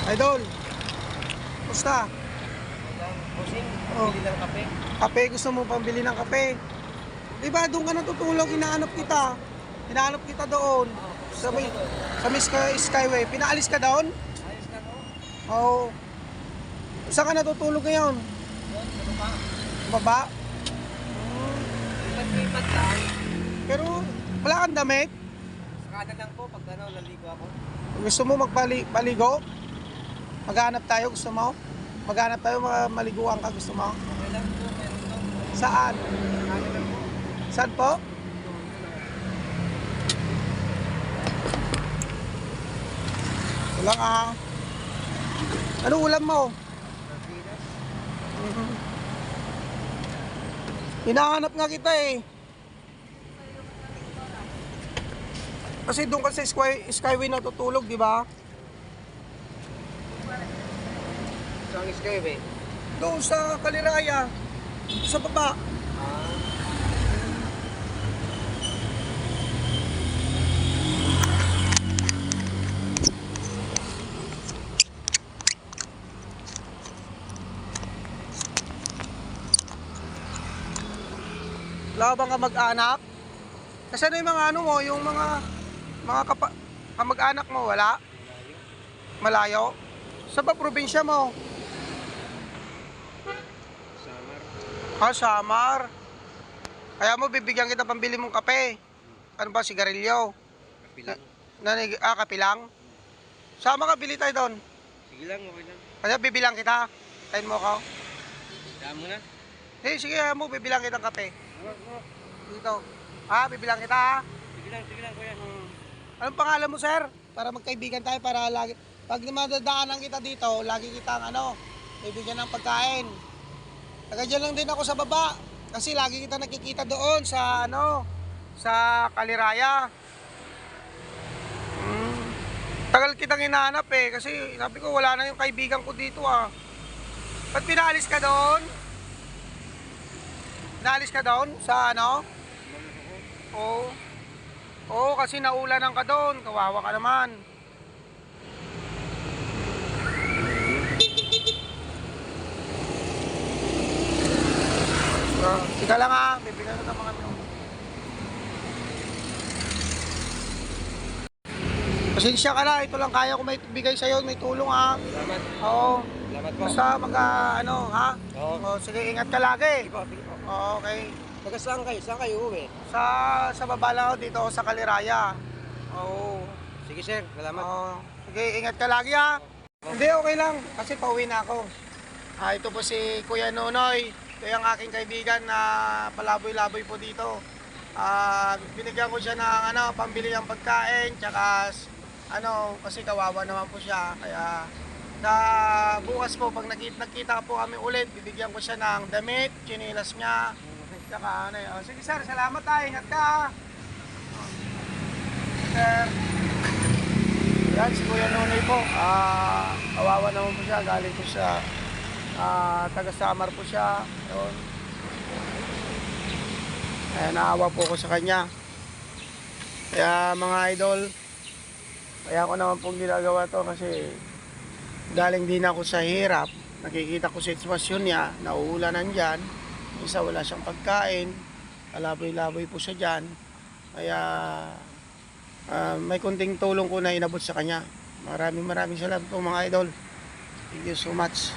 Idol, basta. Busing, Oh. bili ng kape. Kape, gusto mo pambili ng kape? Diba, doon ka natutulog, hinahanap kita. Hinahanap kita doon. Sa may Skyway. Pinaalis ka doon? Ayos ka no? Oo. Saan ka natutulog ngayon? Doon, ano pa? Baba? Lipat-lipat lang. Pero wala kang damit? Sa kanan lang po, pag ano, naligo ako. Gusto mo magpaligo? Maghanap tayo, gusto mo? Maghanap tayo, maliguan ka, gusto mo? Okay lang po, meron doon. Saan? Sa kanan lang po. Saan po? Walang Ano ulam mo? Sardinas. Hinahanap nga kita eh. Kasi doon ka sa Skyway natutulog, di ba? Saan is kayo, be? Doon sa Kaliraya. Sa baba. Wala bang kamag-anak? Kasi ano yung mga ano mo, yung mga kamag-anak mo, wala? Malayo? Sa ba probinsya mo? Samar. Samar. Kaya mo bibigyan kita pambili mong kape. Ano ba, sigarilyo? Kape lang. Kape lang? Sama ka, bili tayo doon. Sige lang, okay lang. Kaya bibilang kita. Tayin mo ako. Daan mo na. Sige mo, bibilang kitang kape. Oo. Dito. Bibilang kita Sige lang, kuya. Anong pangalan mo, sir? Para magkaibigan tayo, para lagi, pag madadaanan kita dito, lagi kitang bibigyan ng pagkain. Taga dyan lang din ako sa baba. Kasi lagi kita nakikita doon sa sa Kaliraya. Tagal kitang hinahanap eh, kasi sabi ko wala na yung kaibigan ko dito Ba't pinaalis ka doon? Pinaalis ka doon sa Oo. Oo, kasi naulanan ka doon. Kawawa ka naman. Tika lang bibigyan na ng mga pasensya ka na, ito lang kaya ko may bigay sa'yo, may tulong Salamat. Oo. Salamat po. Basta Oo. Sige, ingat ka lagi. Sige po, sige po. Okay. Saan kayo? Saan kayo uwi? Sa baba lang ako dito ako sa Kaliraya. Oo. Sige, sir. Salamat. Sige, ingat ka lagi Hindi, okay lang. Kasi pauwi na ako. Ito po si Kuya Nonoy. Ito yung aking kaibigan na palaboy-laboy po dito. Binigyan ko siya ng pambili ng pagkain. Tsaka kasi kawawa naman po siya. Kaya bukas po, pag nagkita po kami ulit, bibigyan ko siya ng damit, chinilas niya. Tsaka sige sir, salamat ingat ka Sir. Yan, si Kuya Nonoy po. Kawawa naman po siya. Galing po siya. Taga Samar po siya. Yun. Kaya naawa po ko sa kanya. Kaya mga idol, kaya ako naman pong ginagawa to kasi galing din ako sa hirap. Nakikita ko sa sitwasyon niya, nauulanan dyan. Isa wala siyang pagkain, alaboy-laboy po siya dyan. Kaya may kunting tulong ko na inabot sa kanya. Maraming salamat po mga idol. Thank you so much.